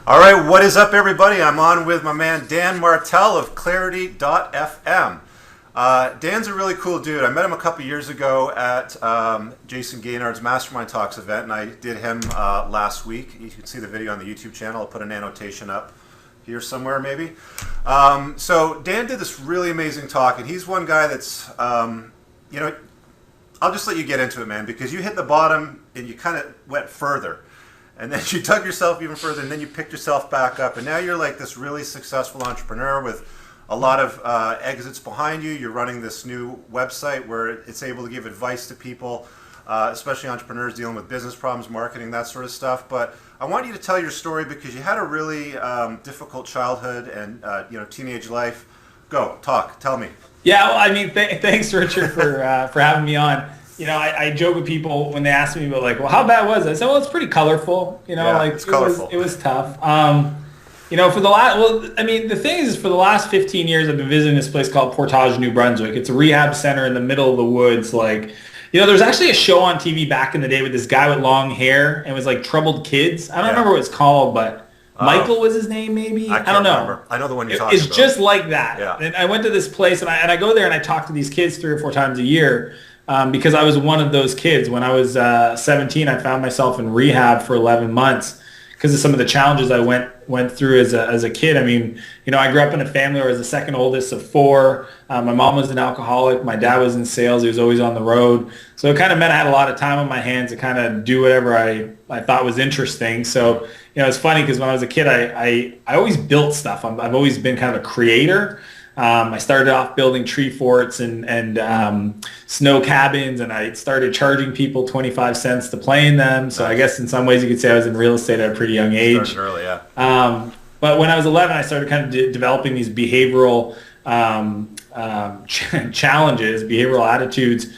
All right, what is up, everybody? I'm on with my man Dan Martell of Clarity.fm. Dan's a really cool dude. I met him a couple years ago at Jason Gaynard's Mastermind Talks event, and I did him last week. You can see the video on the YouTube channel. I'll put an annotation up here somewhere, maybe. So Dan did this really amazing talk, and he's one guy that's, you know, I'll just let you get into it, man, because you hit the bottom and you kind of went further. And then you dug yourself even further, and then you picked yourself back up. And now you're like this really successful entrepreneur with a lot of exits behind you. You're running this new website where it's able to give advice to people, especially entrepreneurs dealing with business problems, marketing, that sort of stuff. But I want you to tell your story because you had a really difficult childhood and teenage life. Go, talk, tell me. Yeah, well, I mean, thanks, Richard, for having me on. You know, I joke with people when they ask me about, like, well, how bad was it? I said, well, it's pretty colorful. You know, like it's colorful. It was tough. You know, for the last, well, I mean, the thing is, for the last 15 years, I've been visiting this place called Portage, New Brunswick. It's a rehab center in the middle of the woods. Like, you know, there's actually a show on TV back in the day with this guy with long hair and it was like Troubled Kids. I don't remember what it's called, but Michael was his name, maybe? I don't know. Remember. I know the one you're talking about. It's just like that. Yeah. And I went to this place, and I go there and I talk to these kids 3 or 4 times a year. Because I was one of those kids. When I was 17, I found myself in rehab for 11 months because of some of the challenges I went through as a kid. I mean, you know, I grew up in a family where I was the second oldest of 4. My mom was an alcoholic. My dad was in sales. He was always on the road. So it kind of meant I had a lot of time on my hands to kind of do whatever I thought was interesting. So, you know, it's funny because when I was a kid, I always built stuff. I've always been kind of a creator. I started off building tree forts and snow cabins, and I started charging people 25 cents to play in them. So I guess in some ways you could say I was in real estate at a pretty young age. Started early, yeah. But when I was 11, I started kind of developing these behavioral challenges, behavioral attitudes,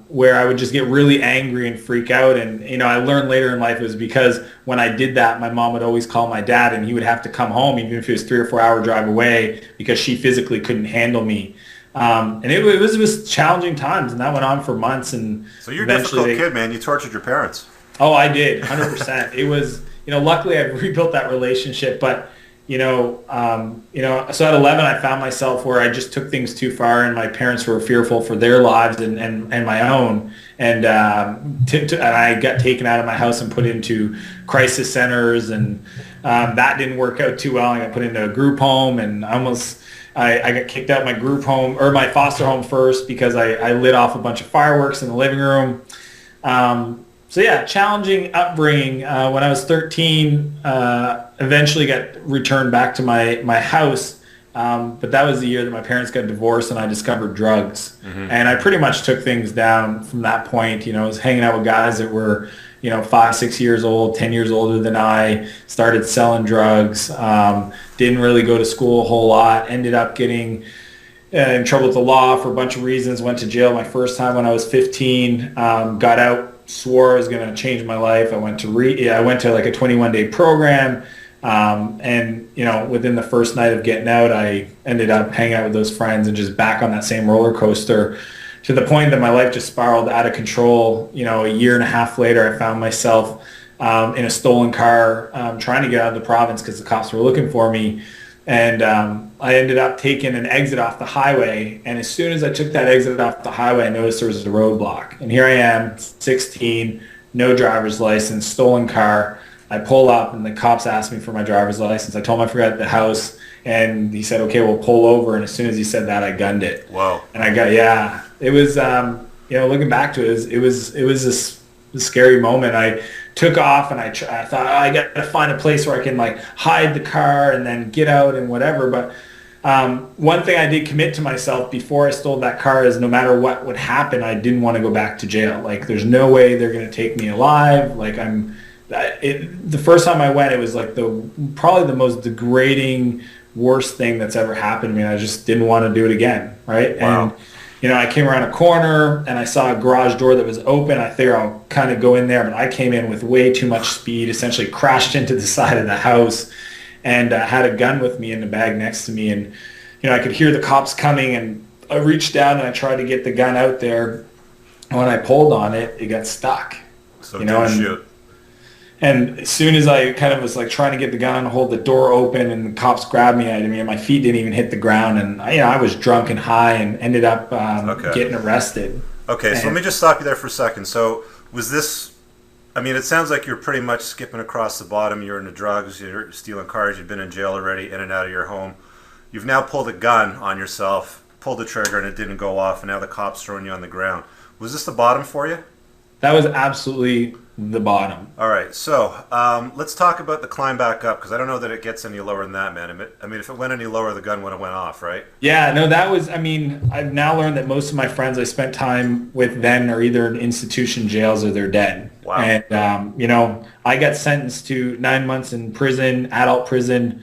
where I would just get really angry and freak out. And, you know, I learned later in life it was because when I did that, my mom would always call my dad and he would have to come home, even if it was 3 or 4 hour drive away, because she physically couldn't handle me. And it was challenging times, and that went on for months. And so you're a difficult kid, man. You tortured your parents. Oh, I did, 100%. It was, you know, luckily I've rebuilt that relationship, but so at 11, I found myself where I just took things too far, and my parents were fearful for their lives and my own. And I got taken out of my house and put into crisis centers, and that didn't work out too well. I got put into a group home, and I got kicked out of my group home, or my foster home first, because I lit off a bunch of fireworks in the living room. So yeah, challenging upbringing. When I was 13, eventually got returned back to my house, but that was the year that my parents got divorced and I discovered drugs. Mm-hmm. And I pretty much took things down from that point. You know, I was hanging out with guys that were, you know, 5, 6 years old, 10 years older than I, started selling drugs, didn't really go to school a whole lot, ended up getting in trouble with the law for a bunch of reasons, went to jail my first time when I was 15, got out, swore I was going to change my life. I went to like a 21-day program, and you know, within the first night of getting out, I ended up hanging out with those friends and just back on that same roller coaster, to the point that my life just spiraled out of control. You know, a year and a half later, I found myself in a stolen car, trying to get out of the province because the cops were looking for me. And I ended up taking an exit off the highway. And as soon as I took that exit off the highway, I noticed there was a roadblock. And here I am, 16, no driver's license, stolen car. I pull up and the cops asked me for my driver's license. I told him I forgot at the house. And he said, okay, we'll pull over. And as soon as he said that, I gunned it. Whoa. And it was, you know, looking back to it, it was this scary moment. I took off and I thought, I got to find a place where I can like hide the car and then get out and whatever. But one thing I did commit to myself before I stole that car is no matter what would happen, I didn't want to go back to jail. Like, there's no way they're going to take me alive. Like, the first time I went, it was like probably the most degrading, worst thing that's ever happened to me. And I just didn't want to do it again. Right. Wow. And you know, I came around a corner and I saw a garage door that was open. I figured I'll kind of go in there, but I came in with way too much speed, essentially crashed into the side of the house, and had a gun with me in the bag next to me. And, you know, I could hear the cops coming, and I reached down and I tried to get the gun out there. And when I pulled on it, it got stuck. So it didn't shoot. And as soon as I kind of was like trying to get the gun, hold the door open, and the cops grabbed me, my feet didn't even hit the ground, and I was drunk and high, and ended up getting arrested. Okay, so let me just stop you there for a second. So was this? I mean, it sounds like you're pretty much skipping across the bottom. You're into drugs. You're stealing cars. You've been in jail already, in and out of your home. You've now pulled a gun on yourself, pulled the trigger, and it didn't go off, and now the cops throwing you on the ground. Was this the bottom for you? That was absolutely the bottom. All right, so let's talk about the climb back up, because I don't know that it gets any lower than that, man. I mean, if it went any lower, the gun would have went off, right? Yeah, no, that was, I've now learned that most of my friends I spent time with then are either in institution jails or they're dead. Wow. And, I got sentenced to 9 months in prison, adult prison,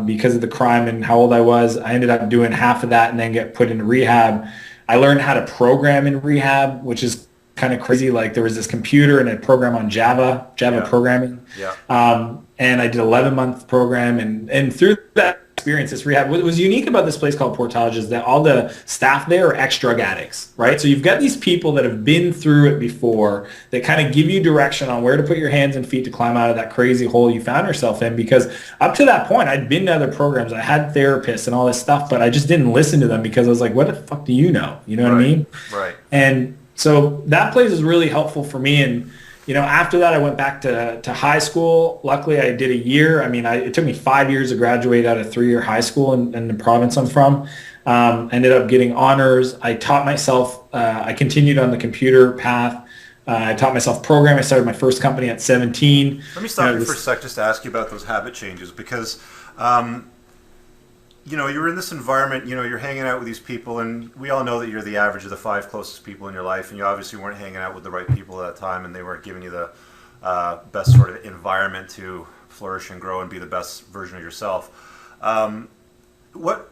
because of the crime and how old I was. I ended up doing half of that and then get put into rehab. I learned how to program in rehab, which is kind of crazy. Like there was this computer and a program on Java programming. Yeah. And I did 11-month program, and through that experience, this rehab, what was unique about this place called Portage is that all the staff there are ex-drug addicts, right? So you've got these people that have been through it before that kind of give you direction on where to put your hands and feet to climb out of that crazy hole you found yourself in. Because up to that point, I'd been to other programs, I had therapists and all this stuff, but I just didn't listen to them because I was like, what the fuck do you know? You know what I mean? Right. And so that place was really helpful for me. And, after that, I went back to high school. Luckily, I did a year. It took me 5 years to graduate out of 3-year high school in the province I'm from. Ended up getting honors. I taught myself. I continued on the computer path. I taught myself programming. I started my first company at 17. Let me stop you for a sec just to ask you about those habit changes, because you're in this environment, you're hanging out with these people, and we all know that you're the average of the 5 closest people in your life, and you obviously weren't hanging out with the right people at that time, and they weren't giving you the best sort of environment to flourish and grow and be the best version of yourself. What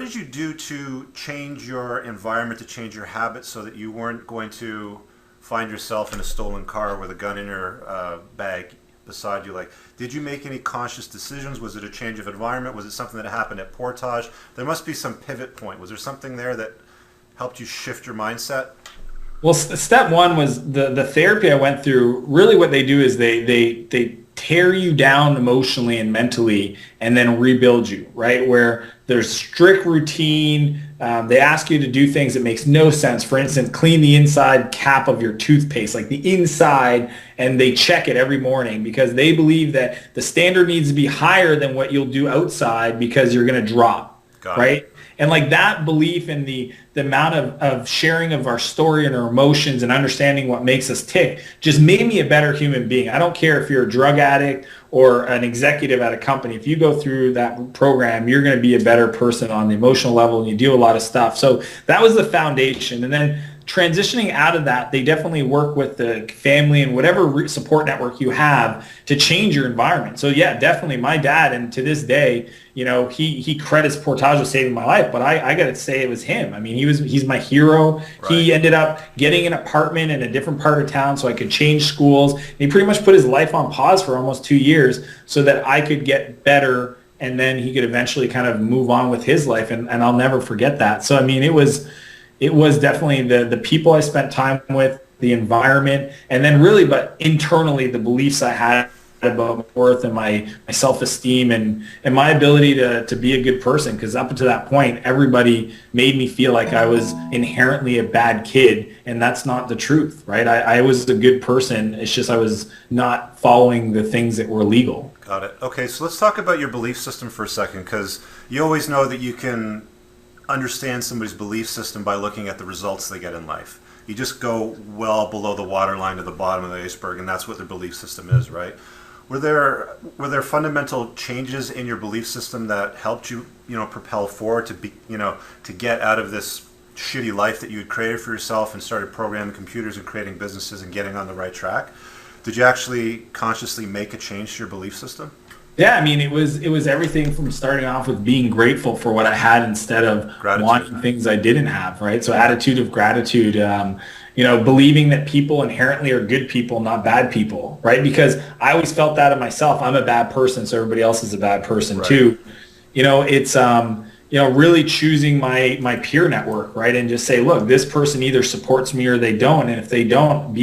did you do to change your environment, to change your habits so that you weren't going to find yourself in a stolen car with a gun in your bag beside you? Like, did you make any conscious decisions? Was it a change of environment? Was it something that happened at Portage? There must be some pivot point. Was there something there that helped you shift your mindset? Well, step one was the therapy I went through. Really what they do is they tear you down emotionally and mentally and then rebuild you, right? Where there's strict routine. They ask you to do things that makes no sense. For instance, clean the inside cap of your toothpaste, like the inside, and they check it every morning because they believe that the standard needs to be higher than what you'll do outside because you're going to drop, right? And like that belief in the amount of sharing of our story and our emotions and understanding what makes us tick just made me a better human being. I don't care if you're a drug addict or an executive at a company. If you go through that program, you're going to be a better person on the emotional level, and you do a lot of stuff. So that was the foundation. And then transitioning out of that, they definitely work with the family and whatever support network you have to change your environment. So yeah, definitely my dad, and to this day, he credits Portage with saving my life, but I got to say it was him. He's my hero. Right. He ended up getting an apartment in a different part of town so I could change schools. And he pretty much put his life on pause for almost 2 years so that I could get better, and then he could eventually kind of move on with his life, and I'll never forget that. So it was definitely the people I spent time with, the environment, and then really, but internally, the beliefs I had about my worth and my self-esteem and my ability to be a good person. Because up until that point, everybody made me feel like I was inherently a bad kid, and that's not the truth, right? I was a good person. It's just I was not following the things that were legal. Got it. Okay, so let's talk about your belief system for a second, because you always know that you can understand somebody's belief system by looking at the results they get in life. You just go well below the waterline to the bottom of the iceberg, and that's what their belief system is, right? Were there fundamental changes in your belief system that helped you, propel forward to get out of this shitty life that you had created for yourself and started programming computers and creating businesses and getting on the right track? Did you actually consciously make a change to your belief system? Yeah, it was everything from starting off with being grateful for what I had instead of wanting things I didn't have, right? So attitude of gratitude, believing that people inherently are good people, not bad people, right? Because I always felt that of myself. I'm a bad person, so everybody else is a bad person too. really choosing my peer network, right? And just say, look, this person either supports me or they don't. And if they don't,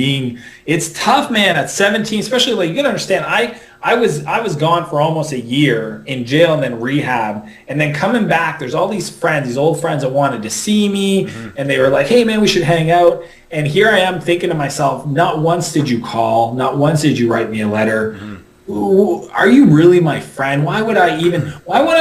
it's tough, man, at 17, especially, like, you gotta understand, I was gone for almost a year in jail and then rehab, and then coming back, there's all these friends, these old friends that wanted to see me, and they were like, hey man, we should hang out. And here I am thinking to myself, not once did you call, not once did you write me a letter. Are you really my friend? Why would I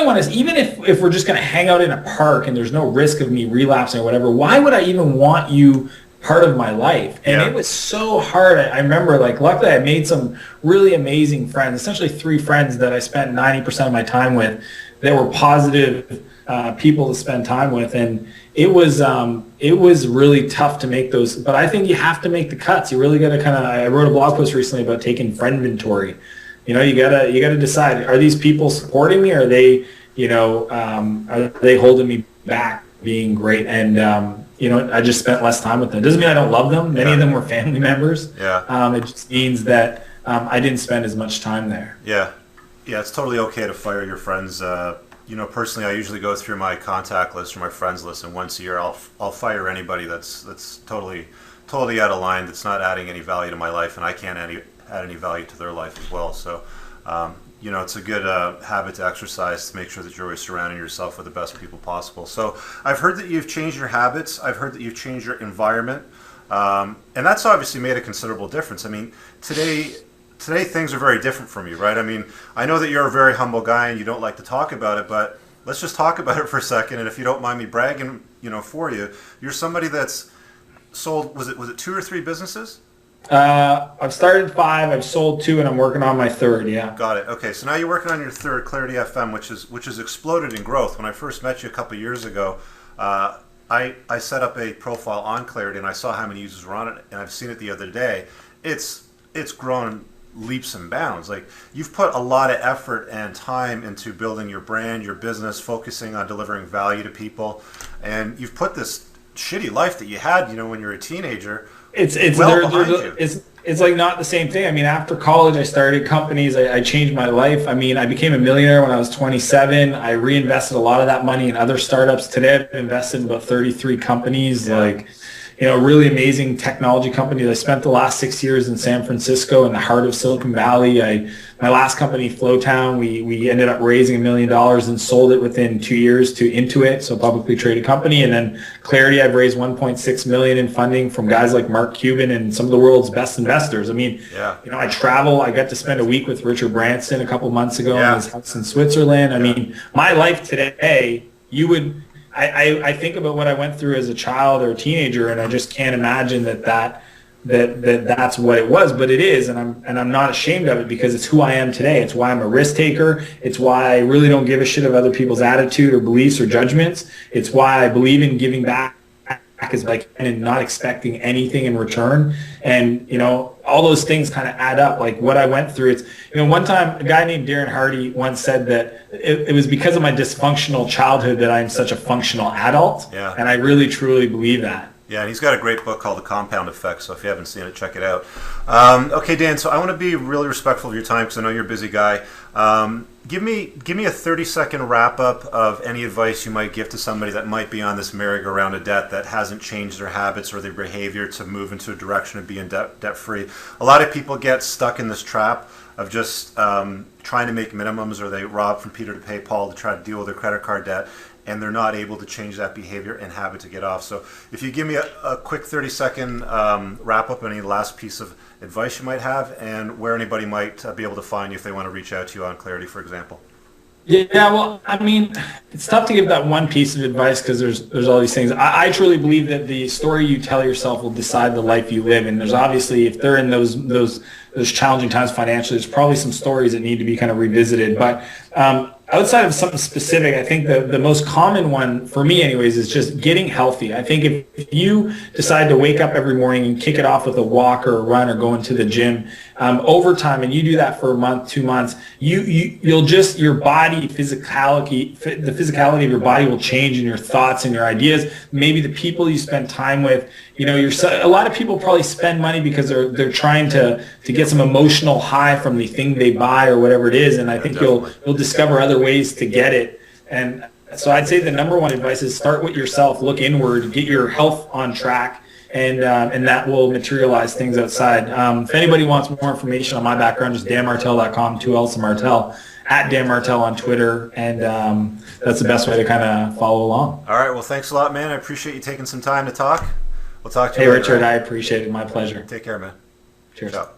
want to, even if we're just going to hang out in a park and there's no risk of me relapsing or whatever, why would I even want you part of my life? And it was so hard. I remember, like, luckily I made some really amazing friends, essentially 3 friends that I spent 90% of my time with that were positive people to spend time with. And it was really tough to make those, but I think you have to make the cuts. You really got to I wrote a blog post recently about taking friend inventory. You gotta decide, are these people supporting me, or are they, are they holding me back being great? And, I just spent less time with them. It doesn't mean I don't love them. Many of them were family members. It just means that I didn't spend as much time there. Yeah, it's totally okay to fire your friends. Personally, I usually go through my contact list or my friends list, and once a year I'll fire anybody that's totally out of line, that's not adding any value to my life, and I can't add any value to their life as well. So, it's a good habit to exercise to make sure that you're always surrounding yourself with the best people possible. So I've heard that you've changed your habits. I've heard that you've changed your environment. And that's obviously made a considerable difference. I mean, today things are very different from you, right? I mean, I know that you're a very humble guy and you don't like to talk about it, but let's just talk about it for a second. And if you don't mind me bragging, for you, you're somebody that's sold, was it 2 or 3 businesses? I've started 5, I've sold 2, and I'm working on my 3rd. Yeah. Got it. Okay, so now you're working on your 3rd, Clarity FM, which has exploded in growth. When I first met you a couple of years ago, I set up a profile on Clarity, and I saw how many users were on it, and I've seen it the other day. It's grown leaps and bounds. Like, you've put a lot of effort and time into building your brand, your business, focusing on delivering value to people, and you've put this shitty life that you had, when you were a teenager. It's like not the same thing. I mean, after college, I started companies. I changed my life. I mean, I became a millionaire when I was 27. I reinvested a lot of that money in other startups. Today, I've invested in about 33 companies. Really amazing technology companies. I spent the last 6 years in San Francisco, in the heart of Silicon Valley. My last company, Flowtown, we ended up raising $1 million and sold it within 2 years to Intuit, so a publicly traded company. And then Clarity, I've raised $1.6 million in funding from guys like Mark Cuban and some of the world's best investors. I mean, I travel. I got to spend a week with Richard Branson a couple months ago in his house in Switzerland. I mean, my life today, I think about what I went through as a child or a teenager, and I just can't imagine that's what it was, but it is, and I'm not ashamed of it, because it's who I am today. It's why I'm a risk taker. It's why I really don't give a shit of other people's attitude or beliefs or judgments. It's why I believe in giving back as I can and not expecting anything in return. And all those things kind of add up. Like what I went through, it's one time a guy named Darren Hardy once said that it was because of my dysfunctional childhood that I'm such a functional adult. Yeah. And I really truly believe that. Yeah, and he's got a great book called The Compound Effect, so if you haven't seen it, check it out. Okay, Dan, so I want to be really respectful of your time because I know you're a busy guy. Give me a 30-second wrap-up of any advice you might give to somebody that might be on this merry-go-round of debt that hasn't changed their habits or their behavior to move into a direction of being debt-free. A lot of people get stuck in this trap of just trying to make minimums, or they rob from Peter to pay Paul to try to deal with their credit card debt, and they're not able to change that behavior and habit to get off. So if you give me a quick 30-second wrap-up, any last piece of advice you might have, and where anybody might be able to find you if they want to reach out to you on Clarity, for example. Yeah, well, I mean, it's tough to give that one piece of advice because there's all these things. I truly believe that the story you tell yourself will decide the life you live. And there's obviously, if they're in those challenging times financially, there's probably some stories that need to be kind of revisited. But outside of something specific, I think the most common one, for me anyways, is just getting healthy. I think if you decide to wake up every morning and kick it off with a walk or a run or going to the gym, over time, and you do that for a month, 2 months, you'll just, your body, the physicality of your body will change, and your thoughts and your ideas, maybe the people you spend time with, a lot of people probably spend money because they're trying to get some emotional high from the thing they buy or whatever it is, and I think you'll discover other ways to get it. And So I'd say the number one advice is start with yourself, look inward, get your health on track, and that will materialize things outside. If anybody wants more information on my background, just danmartell.com, 2 L's to Martell, at Dan Martell on Twitter, and that's the best way to kind of follow along. All right, well, thanks a lot, man. I appreciate you taking some time to talk. We'll talk to Hey, you later. Richard, I appreciate it. My pleasure. Take care, man. Cheers. Ciao.